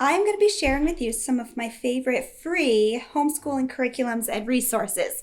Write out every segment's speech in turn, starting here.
I'm going to be sharing with you some of my favorite free homeschooling curriculums and resources.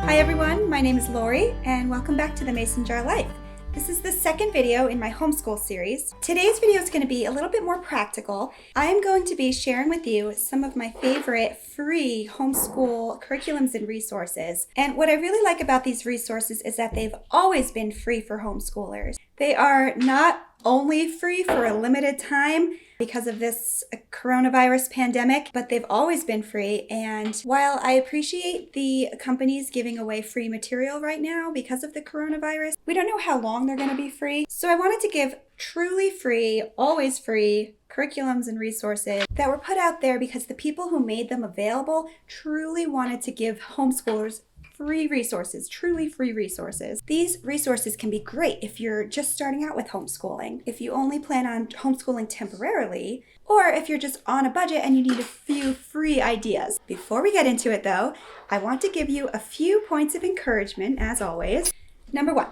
Hi everyone, my name is Lori and welcome back to the Mason Jar Life. This is the second video in my homeschool series. Today's video is going to be a little bit more practical. I am going to be sharing with you some of my favorite free homeschool curriculums and resources. And what I really like about these resources is that they've always been free for homeschoolers. They are not only free for a limited time because of this coronavirus pandemic, but they've always been free. And while I appreciate the companies giving away free material right now because of the coronavirus, we don't know how long they're going to be free. So I wanted to give truly free, always free curriculums and resources that were put out there because the people who made them available truly wanted to give homeschoolers free resources, truly free resources. These resources can be great if you're just starting out with homeschooling, if you only plan on homeschooling temporarily, or if you're just on a budget and you need a few free ideas. Before we get into it though, I want to give you a few points of encouragement as always. Number one,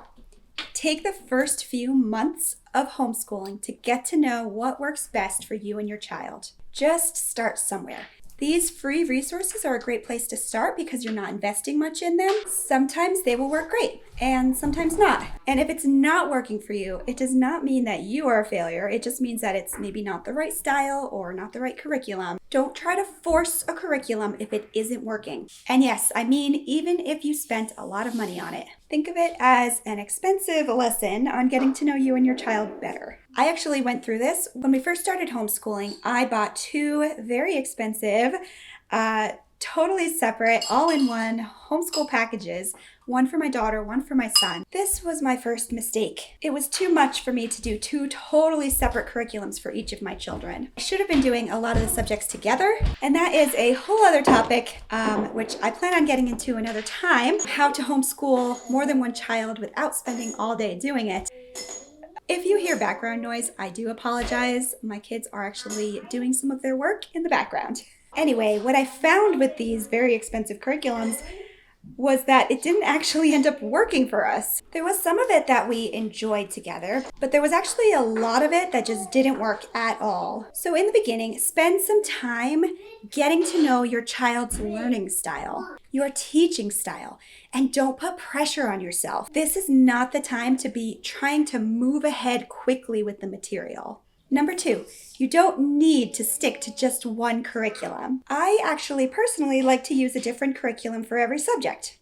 take the first few months of homeschooling to get to know what works best for you and your child. Just start somewhere. These free resources are a great place to start because you're not investing much in them. Sometimes they will work great and sometimes not. And if it's not working for you, it does not mean that you are a failure. It just means that it's maybe not the right style or not the right curriculum. Don't try to force a curriculum if it isn't working. And yes, I mean, even if you spent a lot of money on it, think of it as an expensive lesson on getting to know you and your child better. I actually went through this. When we first started homeschooling, I bought two very expensive, totally separate, all-in-one homeschool packages, one for my daughter, one for my son. This was my first mistake. It was too much for me to do two totally separate curriculums for each of my children. I should have been doing a lot of the subjects together, and that is a whole other topic, which I plan on getting into another time, how to homeschool more than one child without spending all day doing it. If you hear background noise, I do apologize. My kids are actually doing some of their work in the background. Anyway, what I found with these very expensive curriculums was that it didn't actually end up working for us. There was some of it that we enjoyed together, but there was actually a lot of it that just didn't work at all. So in the beginning, spend some time getting to know your child's learning style, your teaching style, and don't put pressure on yourself. This is not the time to be trying to move ahead quickly with the material. Number two, you don't need to stick to just one curriculum. I actually personally like to use a different curriculum for every subject.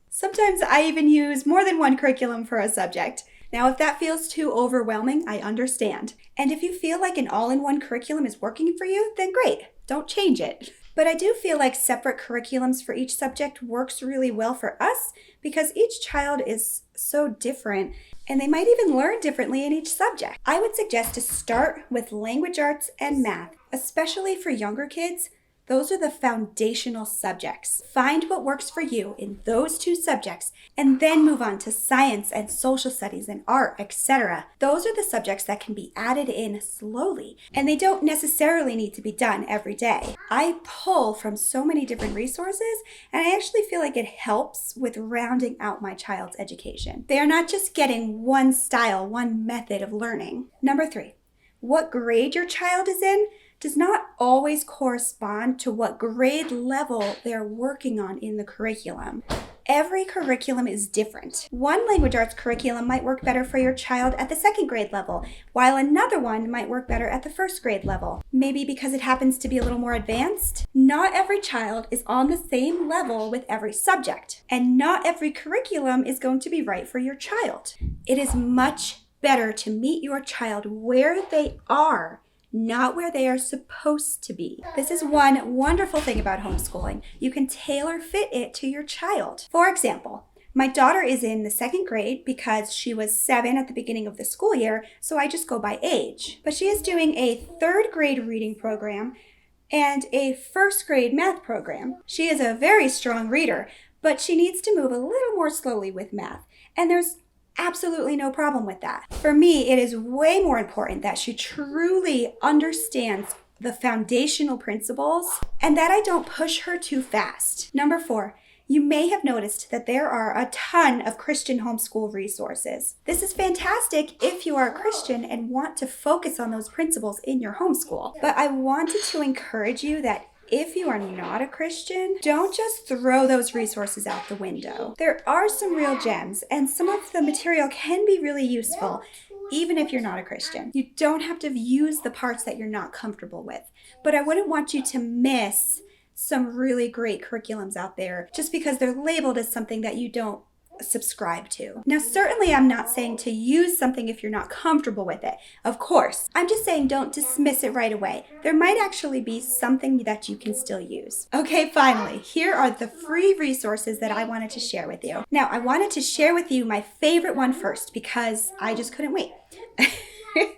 Sometimes I even use more than one curriculum for a subject. Now, if that feels too overwhelming, I understand. And if you feel like an all-in-one curriculum is working for you, then great, don't change it. But I do feel like separate curriculums for each subject works really well for us because each child is so different and they might even learn differently in each subject. I would suggest to start with language arts and math, especially for younger kids. Those are the foundational subjects. Find what works for you in those two subjects and then move on to science and social studies and art, etc. Those are the subjects that can be added in slowly and they don't necessarily need to be done every day. I pull from so many different resources and I actually feel like it helps with rounding out my child's education. They are not just getting one style, one method of learning. Number three, what grade your child is in does not always correspond to what grade level they're working on in the curriculum. Every curriculum is different. One language arts curriculum might work better for your child at the second grade level, while another one might work better at the first grade level. Maybe because it happens to be a little more advanced. Not every child is on the same level with every subject, and not every curriculum is going to be right for your child. It is much better to meet your child where they are, not where they are supposed to be. This is one wonderful thing about homeschooling. You can tailor fit it to your child. For example, my daughter is in the second grade because she was 7 at the beginning of the school year, so I just go by age. But she is doing a third grade reading program and a first grade math program. She is a very strong reader, but she needs to move a little more slowly with math. And there's absolutely no problem with that. For me, it is way more important that she truly understands the foundational principles and that I don't push her too fast. Number 4, you may have noticed that there are a ton of Christian homeschool resources. This is fantastic if you are a Christian and want to focus on those principles in your homeschool. But I wanted to encourage you that if you are not a Christian, don't just throw those resources out the window. There are some real gems, and some of the material can be really useful, even if you're not a Christian. You don't have to use the parts that you're not comfortable with. But I wouldn't want you to miss some really great curriculums out there just because they're labeled as something that you don't subscribe to. Now, certainly I'm not saying to use something if you're not comfortable with it. Of course. I'm just saying don't dismiss it right away. There might actually be something that you can still use. Okay, finally, here are the free resources that I wanted to share with you. Now, I wanted to share with you my favorite one first because I just couldn't wait.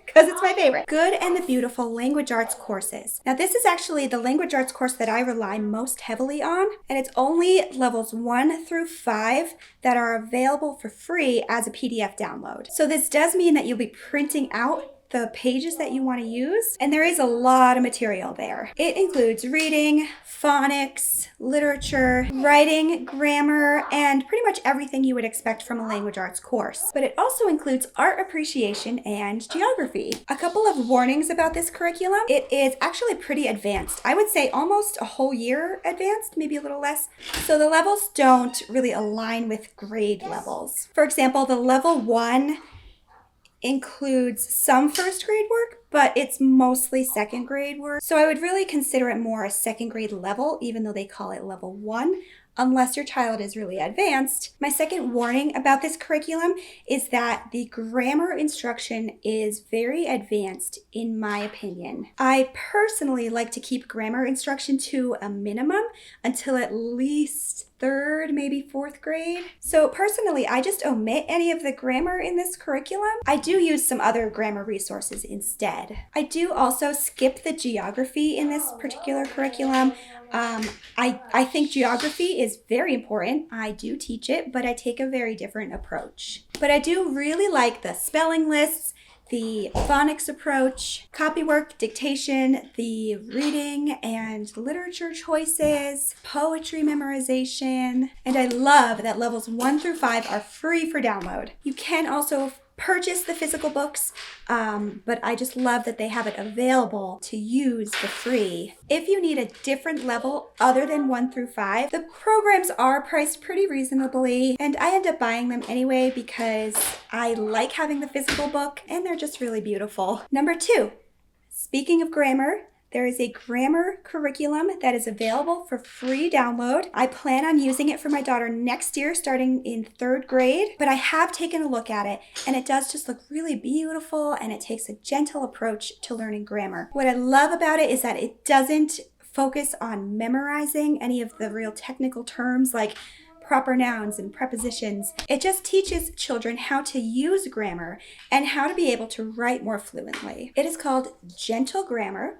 Because it's my favorite. Good and the Beautiful Language Arts Courses. Now, this is actually the language arts course that I rely most heavily on, and it's only levels 1 through 5 that are available for free as a PDF download. So this does mean that you'll be printing out the pages that you want to use, and there is a lot of material there. It includes reading, phonics, literature, writing, grammar, and pretty much everything you would expect from a language arts course. But it also includes art appreciation and geography. A couple of warnings about this curriculum. It is actually pretty advanced. I would say almost a whole year advanced, maybe a little less. So the levels don't really align with grade levels. For example, the level 1 includes some first grade work, but it's mostly second grade work. So I would really consider it more a second grade level, even though they call it level 1, unless your child is really advanced. My second warning about this curriculum is that the grammar instruction is very advanced, in my opinion. I personally like to keep grammar instruction to a minimum until at least 3rd, maybe 4th grade. So personally, I just omit any of the grammar in this curriculum. I do use some other grammar resources instead. I do also skip the geography in this particular curriculum. I think geography is very important. I do teach it, but I take a very different approach. But I do really like the spelling lists, the phonics approach, copywork, dictation, the reading and literature choices, poetry memorization, and I love that levels 1 through 5 are free for download. You can also purchase the physical books, but I just love that they have it available to use for free. If you need a different level other than 1 through 5, the programs are priced pretty reasonably, and I end up buying them anyway because I like having the physical book and they're just really beautiful. Number 2, speaking of grammar, there is a grammar curriculum that is available for free download. I plan on using it for my daughter next year, starting in 3rd grade, but I have taken a look at it and it does just look really beautiful and it takes a gentle approach to learning grammar. What I love about it is that it doesn't focus on memorizing any of the real technical terms like proper nouns and prepositions. It just teaches children how to use grammar and how to be able to write more fluently. It is called Gentle Grammar,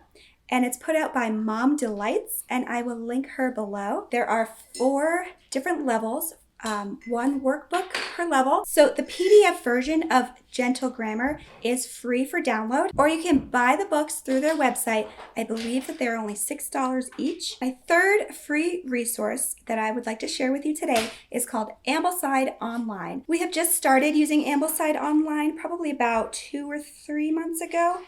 and it's put out by Mom Delights, and I will link her below. There are 4 different levels, 1 workbook per level. So the PDF version of Gentle Grammar is free for download, or you can buy the books through their website. I believe that they're only $6 each. My 3rd free resource that I would like to share with you today is called Ambleside Online. We have just started using Ambleside Online probably about 2 or 3 months ago.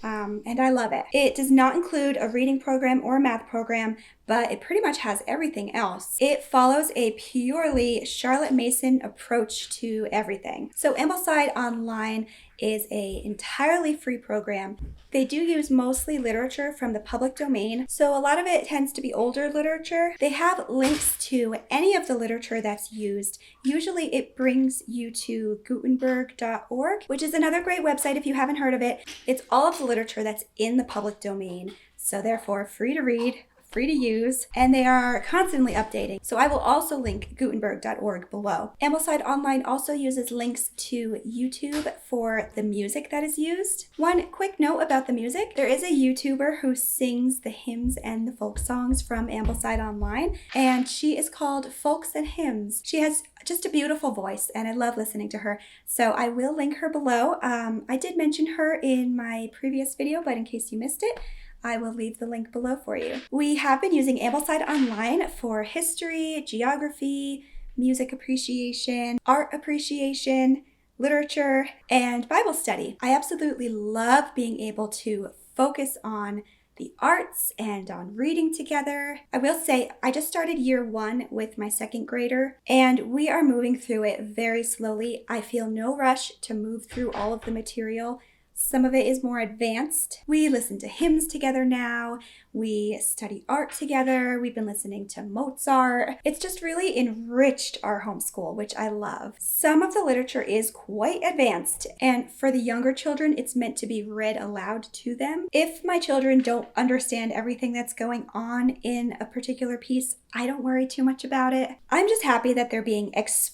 And I love it. It does not include a reading program or a math program, but it pretty much has everything else. It follows a purely Charlotte Mason approach to everything. So Ambleside Online is an entirely free program. They do use mostly literature from the public domain, so a lot of it tends to be older literature. They have links to any of the literature that's used. Usually it brings you to Gutenberg.org, which is another great website if you haven't heard of it. It's all of the literature that's in the public domain, so therefore free to read, free to use, and they are constantly updating. So I will also link Gutenberg.org below. Ambleside Online also uses links to YouTube for the music that is used. One quick note about the music. There is a YouTuber who sings the hymns and the folk songs from Ambleside Online, and she is called Folksandhymns. She has just a beautiful voice, and I love listening to her. So I will link her below. I did mention her in my previous video, but in case you missed it, I will leave the link below for you. We have been using Ambleside Online for history, geography, music appreciation, art appreciation, literature, and Bible study. I absolutely love being able to focus on the arts and on reading together. I will say I just started year 1 with my 2nd grader, and we are moving through it very slowly. I feel no rush to move through all of the material. Some of it is more advanced. We listen to hymns together now. We study art together. We've been listening to Mozart. It's just really enriched our homeschool, which I love. Some of the literature is quite advanced, and for the younger children, it's meant to be read aloud to them. If my children don't understand everything that's going on in a particular piece, I don't worry too much about it. I'm just happy that they're being exposed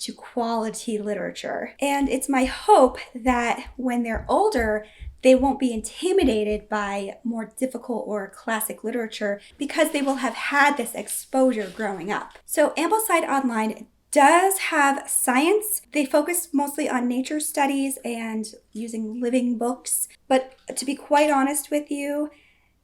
to quality literature. And it's my hope that when they're older, they won't be intimidated by more difficult or classic literature because they will have had this exposure growing up. So Ambleside Online does have science. They focus mostly on nature studies and using living books. But to be quite honest with you,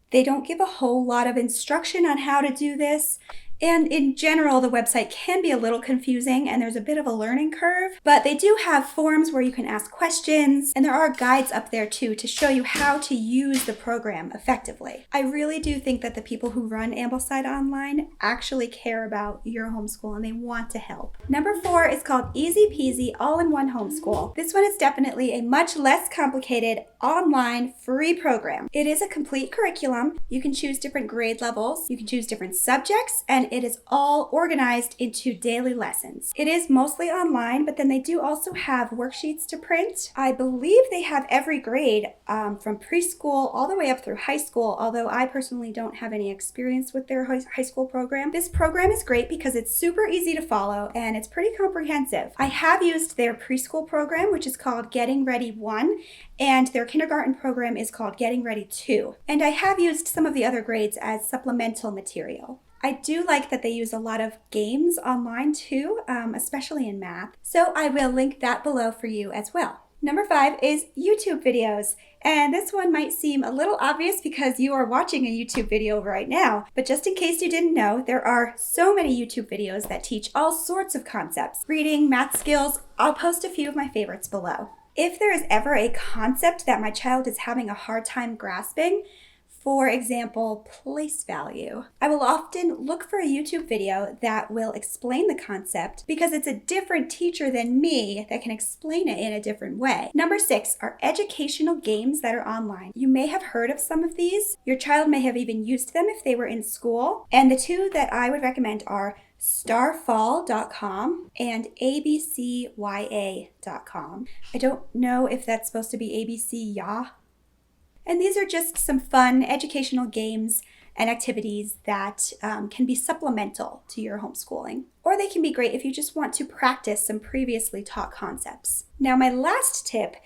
they don't give a whole lot of instruction on how to do this. And in general, the website can be a little confusing and there's a bit of a learning curve, but they do have forums where you can ask questions, and there are guides up there too to show you how to use the program effectively. I really do think that the people who run Ambleside Online actually care about your homeschool and they want to help. Number 4 is called Easy Peasy All-in-One Homeschool. This one is definitely a much less complicated online free program. It is a complete curriculum. You can choose different grade levels, you can choose different subjects, and it is all organized into daily lessons. It is mostly online, but then they do also have worksheets to print. I believe they have every grade from preschool all the way up through high school, although I personally don't have any experience with their high school program. This program is great because it's super easy to follow and it's pretty comprehensive. I have used their preschool program, which is called Getting Ready 1, and their kindergarten program is called Getting Ready 2. And I have used some of the other grades as supplemental material. I do like that they use a lot of games online too, especially in math. So I will link that below for you as well. Number 5 is YouTube videos. And this one might seem a little obvious because you are watching a YouTube video right now. But just in case you didn't know, there are so many YouTube videos that teach all sorts of concepts. Reading, math skills, I'll post a few of my favorites below. If there is ever a concept that my child is having a hard time grasping, for example, place value, I will often look for a YouTube video that will explain the concept because it's a different teacher than me that can explain it in a different way. Number 6 are educational games that are online. You may have heard of some of these. Your child may have even used them if they were in school. And the two that I would recommend are starfall.com and abcya.com. I don't know if that's supposed to be ABC-ya. And these are just some fun educational games and activities that can be supplemental to your homeschooling. Or they can be great if you just want to practice some previously taught concepts. Now, my last tip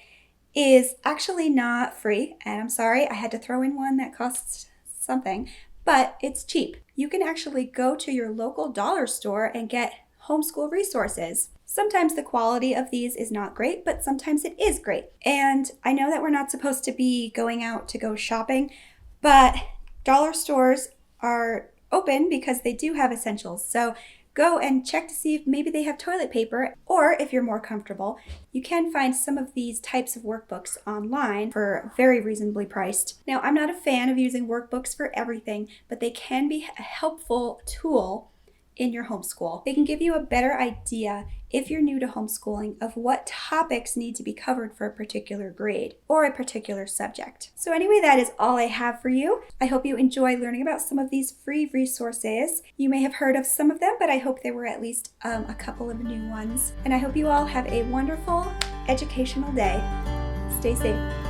is actually not free, and I'm sorry, I had to throw in one that costs something, but it's cheap. You can actually go to your local dollar store and get homeschool resources. Sometimes the quality of these is not great, but sometimes it is great. And I know that we're not supposed to be going out to go shopping, but dollar stores are open because they do have essentials. So go and check to see if maybe they have toilet paper, or if you're more comfortable, you can find some of these types of workbooks online for very reasonably priced. Now, I'm not a fan of using workbooks for everything, but they can be a helpful tool in your homeschool. They can give you a better idea if you're new to homeschooling of what topics need to be covered for a particular grade or a particular subject. So anyway, that is all I have for you. I hope you enjoy learning about some of these free resources. You may have heard of some of them, but I hope there were at least a couple of new ones. And I hope you all have a wonderful educational day. Stay safe.